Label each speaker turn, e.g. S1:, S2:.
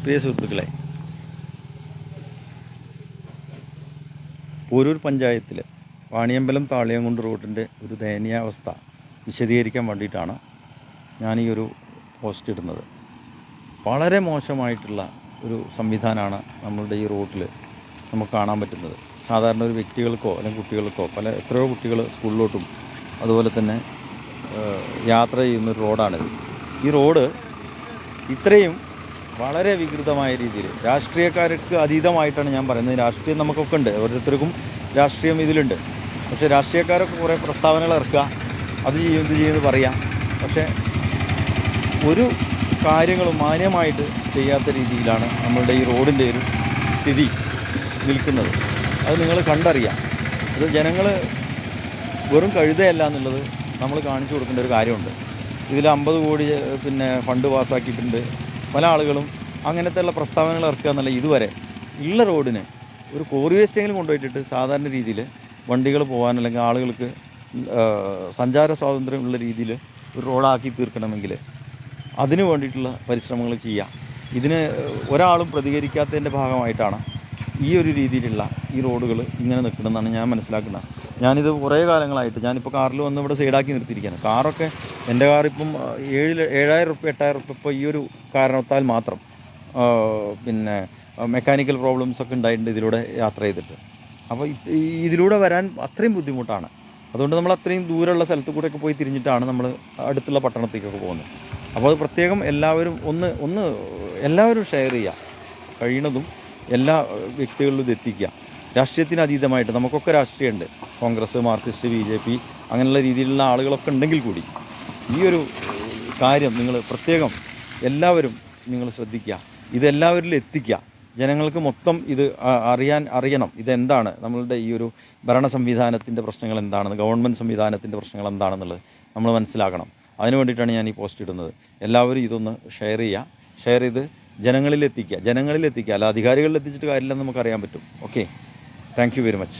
S1: പ്രിയ സുഹൃത്തുക്കളെ, പോരൂർ പഞ്ചായത്തിൽ വാണിയമ്പലം താളിയംകുണ്ട് റോഡിൻ്റെ ഒരു ദയനീയാവസ്ഥ വിശദീകരിക്കാൻ വേണ്ടിയിട്ടാണ് ഞാൻ ഈ ഒരു പോസ്റ്റ് ഇടുന്നത്. വളരെ മോശമായിട്ടുള്ള ഒരു സംവിധാനമാണ് നമ്മളുടെ ഈ റോഡിൽ നമുക്ക് കാണാൻ പറ്റുന്നത്. സാധാരണ ഒരു വ്യക്തികൾക്കോ അല്ലെങ്കിൽ കുട്ടികൾക്കോ എത്രയോ കുട്ടികൾ സ്കൂളിലോട്ടും അതുപോലെ തന്നെ യാത്ര ചെയ്യുന്നൊരു റോഡാണിത്. ഈ റോഡ് ഇത്രയും വളരെ വികൃതമായ രീതിയിൽ രാഷ്ട്രീയക്കാർക്ക് അതീതമായിട്ടാണ് ഞാൻ പറയുന്നത്. രാഷ്ട്രീയം നമുക്കൊക്കെ ഉണ്ട്, ഓരോരുത്തർക്കും രാഷ്ട്രീയം ഇതിലുണ്ട്. പക്ഷേ രാഷ്ട്രീയക്കാരൊക്കെ കുറേ പ്രസ്താവനകൾ ഇറക്കുക, അത് ചെയ്യും ഇത് ചെയ്യുമെന്ന് പറയാം. പക്ഷേ ഒരു കാര്യങ്ങളും മാന്യമായിട്ട് ചെയ്യാത്ത രീതിയിലാണ് നമ്മളുടെ ഈ റോഡിൻ്റെ ഒരു സ്ഥിതി നിൽക്കുന്നത്. അത് നിങ്ങൾ കണ്ടറിയാം. അത് ജനങ്ങൾ വെറും കഴുതയല്ല എന്നുള്ളത് നമ്മൾ കാണിച്ചു കൊടുക്കേണ്ട ഒരു കാര്യമുണ്ട്. ഇതിൽ 50 കോടി ഫണ്ട് പാസ്സാക്കിയിട്ടുണ്ട്. പല ആളുകളും അങ്ങനത്തെയുള്ള പ്രസ്താവനകൾ ഇറക്കുക എന്നല്ല, ഇതുവരെ ഉള്ള റോഡിന് ഒരു കോറി വേസ്റ്റെങ്കിലും കൊണ്ടുപോയിട്ടിട്ട് സാധാരണ രീതിയിൽ വണ്ടികൾ പോകാൻ അല്ലെങ്കിൽ ആളുകൾക്ക് സഞ്ചാര സ്വാതന്ത്ര്യം ഉള്ള രീതിയിൽ ഒരു റോഡാക്കി തീർക്കണമെങ്കിൽ അതിനു വേണ്ടിയിട്ടുള്ള പരിശ്രമങ്ങൾ ചെയ്യാം. ഇതിന് ഒരാളും പ്രതികരിക്കാത്തതിൻ്റെ ഭാഗമായിട്ടാണ് ഈ ഒരു രീതിയിലുള്ള ഈ റോഡുകൾ ഇങ്ങനെ നിൽക്കണമെന്നാണ് ഞാൻ മനസ്സിലാക്കുന്നത്. ഞാനിത് കുറേ കാലങ്ങളായിട്ട് ഞാനിപ്പോൾ കാറിൽ വന്ന് ഇവിടെ സൈഡാക്കി നിർത്തിയിരിക്കുകയാണ്. കാറൊക്കെ എൻ്റെ കാറിപ്പം 7,000 റുപ്യ 8,000 റുപ്യ ഇപ്പോൾ ഈ ഒരു കാരണത്താൽ മാത്രം മെക്കാനിക്കൽ പ്രോബ്ലംസ് ഒക്കെ ഉണ്ടായിട്ടുണ്ട് ഇതിലൂടെ യാത്ര ചെയ്തിട്ട്. അപ്പോൾ ഇതിലൂടെ വരാൻ അത്രയും ബുദ്ധിമുട്ടാണ്. അതുകൊണ്ട് നമ്മൾ അത്രയും ദൂരമുള്ള സ്ഥലത്ത് കൂടെയൊക്കെ പോയി തിരിഞ്ഞിട്ടാണ് നമ്മൾ അടുത്തുള്ള പട്ടണത്തേക്കൊക്കെ പോകുന്നത്. അപ്പോൾ അത് പ്രത്യേകം എല്ലാവരും എല്ലാവരും ഷെയർ ചെയ്യുക, കഴിയുന്നതും എല്ലാ വ്യക്തികളിലും ഇത് എത്തിക്കുക. രാഷ്ട്രീയത്തിന് അതീതമായിട്ട് നമുക്കൊക്കെ രാഷ്ട്രീയമുണ്ട്, കോൺഗ്രസ്, മാർക്സിസ്റ്റ്, BJP അങ്ങനെയുള്ള രീതിയിലുള്ള ആളുകളൊക്കെ ഉണ്ടെങ്കിൽ കൂടി ഈ ഒരു കാര്യം നിങ്ങൾ പ്രത്യേകം എല്ലാവരും നിങ്ങൾ ശ്രദ്ധിക്കുക, ഇതെല്ലാവരിലും എത്തിക്കുക. ജനങ്ങൾക്ക് മൊത്തം ഇത് അറിയണം ഇതെന്താണ്, നമ്മളുടെ ഈ ഒരു ഭരണ സംവിധാനത്തിൻ്റെ പ്രശ്നങ്ങൾ എന്താണെന്ന്, ഗവൺമെൻറ് സംവിധാനത്തിൻ്റെ പ്രശ്നങ്ങൾ എന്താണെന്നുള്ളത് നമ്മൾ മനസ്സിലാക്കണം. അതിനു വേണ്ടിയിട്ടാണ് ഞാൻ ഈ പോസ്റ്റ് ഇടുന്നത്. എല്ലാവരും ഇതൊന്ന് ഷെയർ ചെയ്ത് ജനങ്ങളിലെത്തിക്കുക. അല്ല അധികാരികളിൽ എത്തിച്ചിട്ട് കാര്യമില്ലെന്ന് നമുക്കറിയാൻ പറ്റും. Okay, thank you very much.